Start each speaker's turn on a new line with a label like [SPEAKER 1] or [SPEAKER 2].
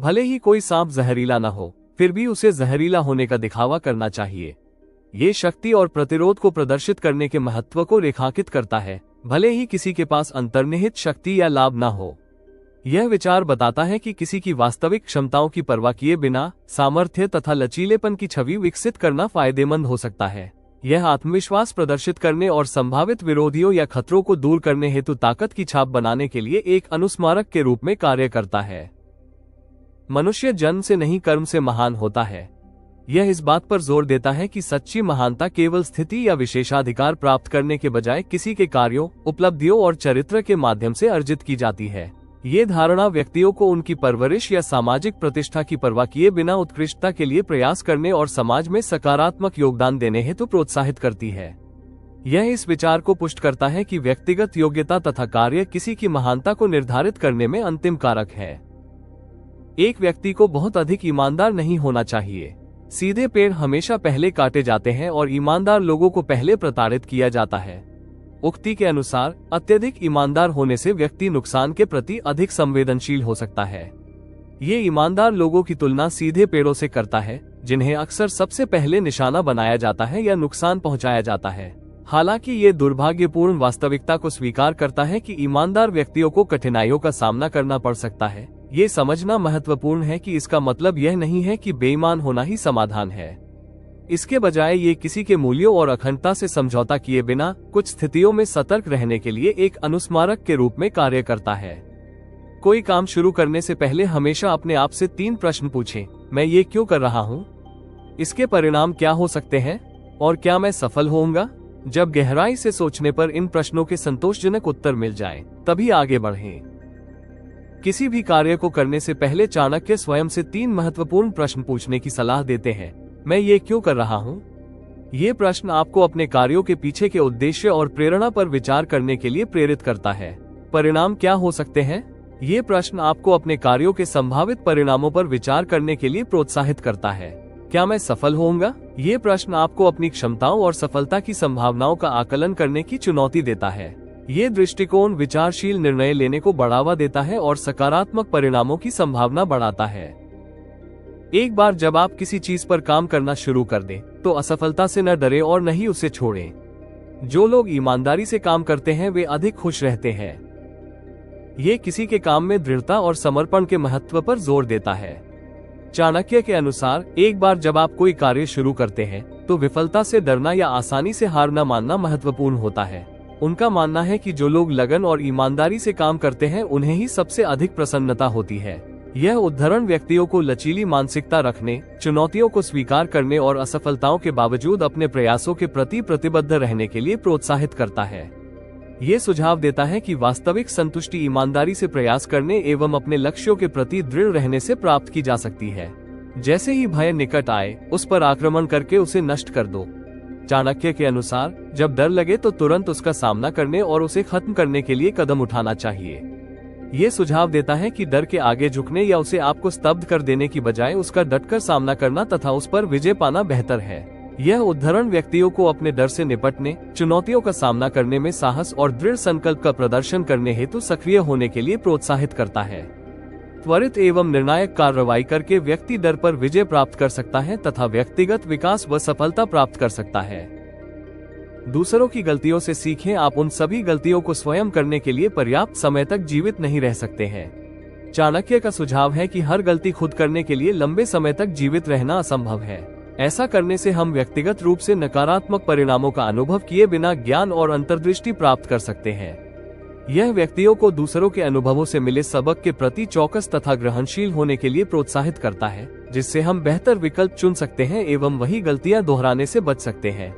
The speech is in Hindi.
[SPEAKER 1] भले ही कोई सांप जहरीला न हो, फिर भी उसे जहरीला होने का दिखावा करना चाहिए। ये शक्ति और प्रतिरोध को प्रदर्शित करने के महत्व को रेखांकित करता है, भले ही किसी के पास अंतर्निहित शक्ति या लाभ न हो। यह विचार बताता है कि किसी की वास्तविक क्षमताओं की परवाह किए बिना सामर्थ्य तथा लचीलेपन की छवि विकसित करना फायदेमंद हो सकता है। यह आत्मविश्वास प्रदर्शित करने और संभावित विरोधियों या खतरों को दूर करने हेतु ताकत की छाप बनाने के लिए एक अनुस्मारक के रूप में कार्य करता है। मनुष्य जन्म से नहीं कर्म से महान होता है। यह इस बात पर जोर देता है कि सच्ची महानता केवल स्थिति या विशेषाधिकार प्राप्त करने के बजाय किसी के कार्यों, उपलब्धियों और चरित्र के माध्यम से अर्जित की जाती है। ये धारणा व्यक्तियों को उनकी परवरिश या सामाजिक प्रतिष्ठा की परवाह किए बिना उत्कृष्टता के लिए प्रयास करने और समाज में सकारात्मक योगदान देने हेतु प्रोत्साहित करती है। यह इस विचार को पुष्ट करता है कि व्यक्तिगत योग्यता तथा कार्य किसी की महानता को निर्धारित करने में अंतिम कारक है। एक व्यक्ति को बहुत अधिक ईमानदार नहीं होना चाहिए। सीधे पेड़ हमेशा पहले काटे जाते हैं और ईमानदार लोगों को पहले प्रताड़ित किया जाता है। उक्ति के अनुसार अत्यधिक ईमानदार होने से व्यक्ति नुकसान के प्रति अधिक संवेदनशील हो सकता है। ये ईमानदार लोगों की तुलना सीधे पेड़ों से करता है, जिन्हें अक्सर सबसे पहले निशाना बनाया जाता है या नुकसान पहुंचाया जाता है। हालांकि ये दुर्भाग्यपूर्ण वास्तविकता को स्वीकार करता है कि ईमानदार व्यक्तियों को कठिनाइयों का सामना करना पड़ सकता है। ये समझना महत्वपूर्ण है कि इसका मतलब यह नहीं है कि बेईमान होना ही समाधान है। इसके बजाय ये किसी के मूल्यों और अखंडता से समझौता किए बिना कुछ स्थितियों में सतर्क रहने के लिए एक अनुस्मारक के रूप में कार्य करता है। कोई काम शुरू करने से पहले हमेशा अपने आप से 3 प्रश्न पूछें। मैं ये क्यों कर रहा हूँ? इसके परिणाम क्या हो सकते हैं? और क्या मैं सफल होऊंगा? जब गहराई से सोचने पर इन प्रश्नों के संतोषजनक उत्तर मिल जाएं, तभी आगे बढ़ें। किसी भी कार्य को करने से पहले चाणक्य स्वयं से 3 महत्वपूर्ण प्रश्न पूछने की सलाह देते हैं। मैं ये क्यों कर रहा हूँ? ये प्रश्न आपको अपने कार्यों के पीछे के उद्देश्य और प्रेरणा पर विचार करने के लिए प्रेरित करता है। परिणाम क्या हो सकते हैं? ये प्रश्न आपको अपने कार्यों के संभावित परिणामों पर विचार करने के लिए प्रोत्साहित करता है। क्या मैं सफल होऊंगा? ये प्रश्न आपको अपनी क्षमताओं और सफलता की संभावनाओं का आकलन करने की चुनौती देता है। ये दृष्टिकोण विचारशील निर्णय लेने को बढ़ावा देता है और सकारात्मक परिणामों की संभावना बढ़ाता है। एक बार जब आप किसी चीज पर काम करना शुरू कर दें, तो असफलता से न डरें और न ही उसे छोड़ें। जो लोग ईमानदारी से काम करते हैं वे अधिक खुश रहते हैं। ये किसी के काम में दृढ़ता और समर्पण के महत्व पर जोर देता है। चाणक्य के अनुसार एक बार जब आप कोई कार्य शुरू करते हैं, तो विफलता से डरना या आसानी से हार न मानना महत्वपूर्ण होता है। उनका मानना है कि जो लोग लगन और ईमानदारी से काम करते हैं उन्हें ही सबसे अधिक प्रसन्नता होती है। यह उदाहरण व्यक्तियों को लचीली मानसिकता रखने, चुनौतियों को स्वीकार करने और असफलताओं के बावजूद अपने प्रयासों के प्रति प्रतिबद्ध रहने के लिए प्रोत्साहित करता है। ये सुझाव देता है कि वास्तविक संतुष्टि ईमानदारी से प्रयास करने एवं अपने लक्ष्यों के प्रति दृढ़ रहने से प्राप्त की जा सकती है। जैसे ही भय निकट आए, उस पर आक्रमण करके उसे नष्ट कर दो। चाणक्य के अनुसार जब डर लगे तो तुरंत उसका सामना करने और उसे खत्म करने के लिए कदम उठाना चाहिए। ये सुझाव देता है कि डर के आगे झुकने या उसे आपको स्तब्ध कर देने की बजाय उसका डटकर सामना करना तथा उस पर विजय पाना बेहतर है। यह उदाहरण व्यक्तियों को अपने डर से निपटने, चुनौतियों का सामना करने में साहस और दृढ़ संकल्प का प्रदर्शन करने हेतु सक्रिय होने के लिए प्रोत्साहित करता है। त्वरित एवं निर्णायक कार्रवाई करके व्यक्ति डर पर विजय प्राप्त कर सकता है तथा व्यक्तिगत विकास व सफलता प्राप्त कर सकता है। दूसरों की गलतियों से सीखें। आप उन सभी गलतियों को स्वयं करने के लिए पर्याप्त समय तक जीवित नहीं रह सकते हैं। चाणक्य का सुझाव है कि हर गलती खुद करने के लिए लंबे समय तक जीवित रहना असंभव है। ऐसा करने से हम व्यक्तिगत रूप से नकारात्मक परिणामों का अनुभव किए बिना ज्ञान और अंतर्दृष्टि प्राप्त कर सकते हैं। यह व्यक्तियों को दूसरों के अनुभवों से मिले सबक के प्रति चौकस तथा ग्रहणशील होने के लिए प्रोत्साहित करता है, जिससे हम बेहतर विकल्प चुन सकते हैं एवं वही गलतियां दोहराने से बच सकते हैं।